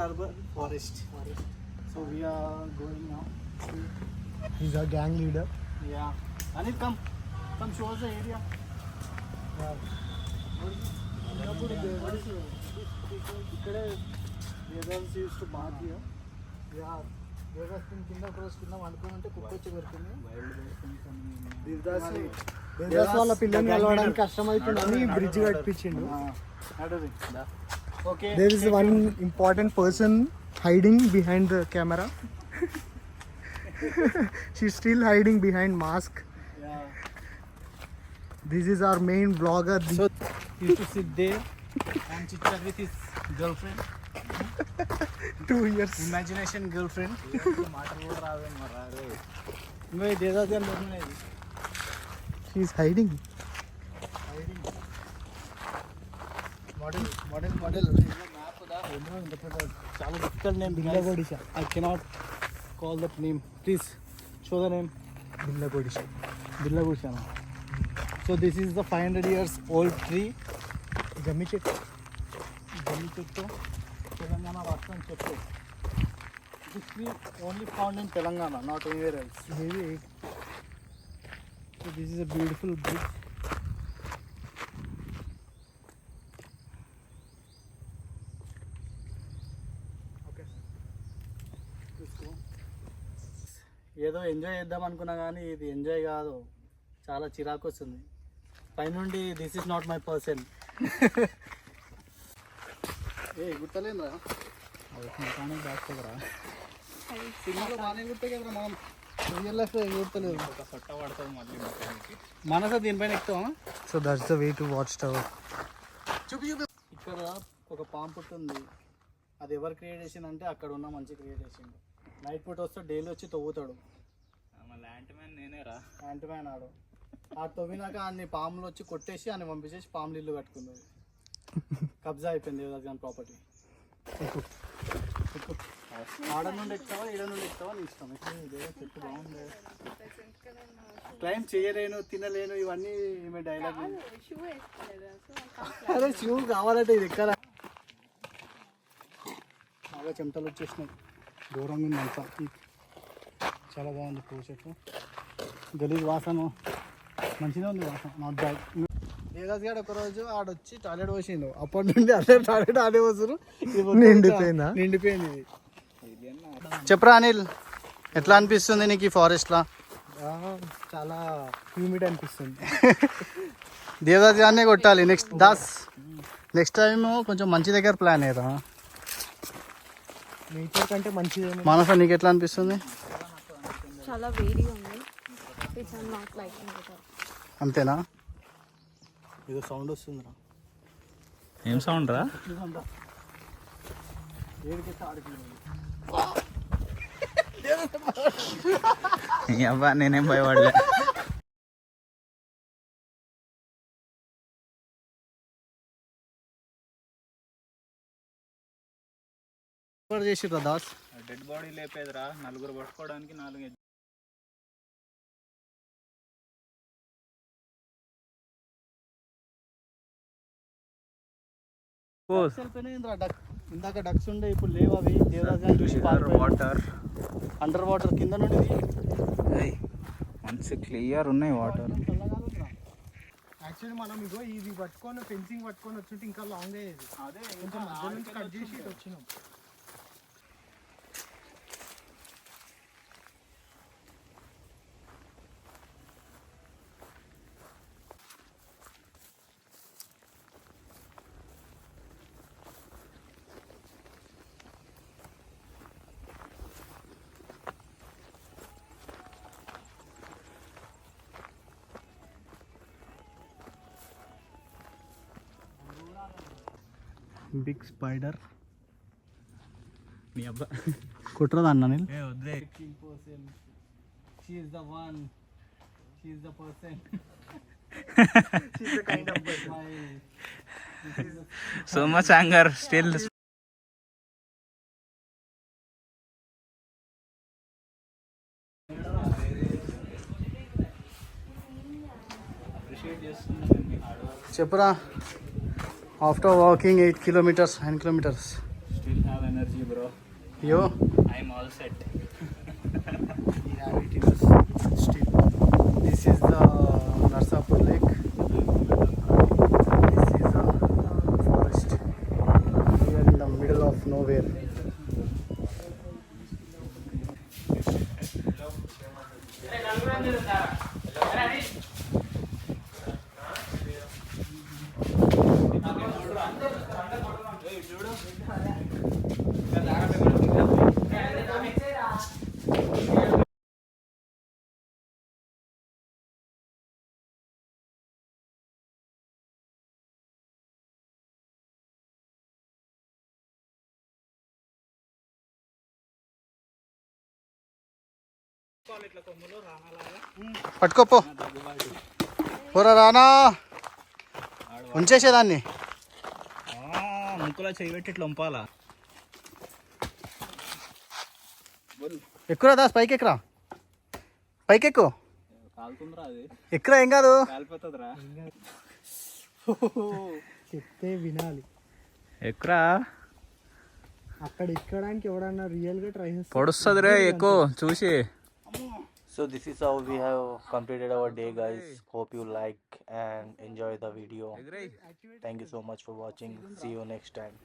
Harbor forest. So we are going now. He's our gang leader. Yeah. Anil, come show us the area. ఇక్కడే Vedas used to bath here. Yeah Vedas కింద ఒక రోజు కింద వండుకుంటే కుక్క వచ్చి కొడుతుంది. వేదాస్ వాళ్ళ పిల్లల్ని కలవడానికి కష్టమవుతుందని బ్రిడ్జ్ కట్టించిండు. Okay. There is one important person hiding behind the camera. She's still hiding behind mask. Yeah. This is our main vlogger. So he used to sit there and chit chat with his girlfriend. 2 years. Imagination girlfriend. No, Devdas are not. She's hiding. Model. చాలా difficult name. Billagodisha. I cannot call that name. Please show the name. Billagodisha. Billagodisha. So this is the 500 years old tree. జమ్మి చెట్టు. జమ్మి చెట్టు, తెలంగాణ రాష్ట్రం చెట్టు. This tree only found in Telangana, not anywhere else. Maybe So this is a beautiful bridge. ఏదో enjoy చేద్దాం అనుకున్నా కానీ ఇది ఎంజాయ్ కాదు, చాలా చిరాకు వస్తుంది పైనుండి. This is not my person. ఏ గుర్తలేదురా, కానీ దాచుకోరా సినిమాలో బాగానే గుర్తే కదరా, మనం రియల్ లైఫ్ గుర్తలేదు. ఒక సొట్ట పడుతుంది మళ్ళీ మనసా దీనిపైన ఎక్కుతాం. So that's the way to watch tower. ఇక్కడ ఒక పాము పుట్టుంది. అది ఎవరు క్రియేట్ చేసింది అంటే అక్కడ ఉన్న మంచి క్రియేట్ చేసిండు. నైట్ పూట వస్తే డైలీ వచ్చి తవ్వుతాడు. యాంట్మ్యాన్ ఆడు. ఆ తవ్వినాక అన్ని పాములు వచ్చి కొట్టేసి అని పంపించేసి పాములు ఇల్లు కట్టుకున్నది. కబ్జా అయిపోయింది దేవదాస్ ప్రాపర్టీ. ఆడ నుండి ఎక్కుతావా ఈడ నుండి ఎక్కుతావా నీ ఇష్టం. చెట్టు బాగుంది. క్లైమ్ చేయలేను, తినలేను, ఇవన్నీ ఈమె డైలాగ్. అరే షూ కావాలంటే ఇది ఎక్కడ బాగా చెమటలు వచ్చేసినాయి. దూరంగా ఉంది అంతా. చాలా బాగుంది పూ చెట్టు. గలీజ్ వాసన మంచిగా ఉంది వాసన, నాట్ బ్యాడ్. దేవదాస్ గారు ఒకరోజు ఆడొచ్చి టాయిలెట్ పోసిండు. అప్పటి నుండి అదే టాయిలెట్ ఆడే వస్తారు. నిండిపోయింది ఇది. చెప్పరా అనిల్, ఎట్లా అనిపిస్తుంది నీకు ఈ ఫారెస్ట్లా? చాలా హ్యూమిడ్ అనిపిస్తుంది. దేవదాస్ గారినే కొట్టాలి. నెక్స్ట్ టైం కొంచెం మంచి దగ్గర ప్లాన్ అయ్యారా. నేచర్ కంటే మంచిది. మనస నీకు ఎట్లా అనిపిస్తుంది? చాలా వేడిగా ఉంది. అంతేనా? ఏదో సౌండ్ వస్తుందిరా. ఏం సౌండ్ రా? అబ్బా నేనేం భయపడలే. చేసిర్రా దాస్? డెడ్ బాడీ లేపేదిరా, నలుగురు పట్టుకోవడానికి 4 ఇందాక డక్స్ ఉండే, ఇప్పుడు లేవు అవి. దేవదాస్ చూసి వాటర్, అండర్ వాటర్ కింద నుండి మంచి క్లియర్ ఉన్నాయి వాటర్. యాక్చువల్లీ మనం ఇగో ఇది పట్టుకొని ఫెన్సింగ్ పట్టుకొని వచ్చి ఇంకా లాంగ్ అయ్యేది. అదే కొంచెం మధ్య నుంచి కట్ చేసి ఇటు వచ్చినాం. Big spider. నీ అబ్బా కుట్రదా అన్న నేను? వద్దే. She is the one. She is the person. She's the kind of person. So much anger still. చెప్పరా, after walking 8 kilometers 9 kilometers Still have energy bro. యో I'm all set. we have it in the still. This is the Narsapur lake. This is a forest. We are in the middle of nowhere. పట్టుకోపో పోరా రానా ఉంచేసేదాన్ని. ముక్కులో చేయి పెట్టి ఇట్లా వంపాలా. ఎక్కురా దాస్ పైకి ఎక్కురా, పైకి ఎక్కువ కాలుతుందిరా అది, ఎక్కురా ఏం కాదు. కాలిపోతుందిరా. చెప్తే వినాలి. ఎక్కురా అక్కడ ఎక్కడానికి ఎవడన్నా రియల్ గా ట్రై చేస్తే పొడుస్తుంది రే ఎక్కువ చూసి. So this is how we have completed our day, guys. Hope you like and enjoy the video. Thank you so much for watching. See you next time.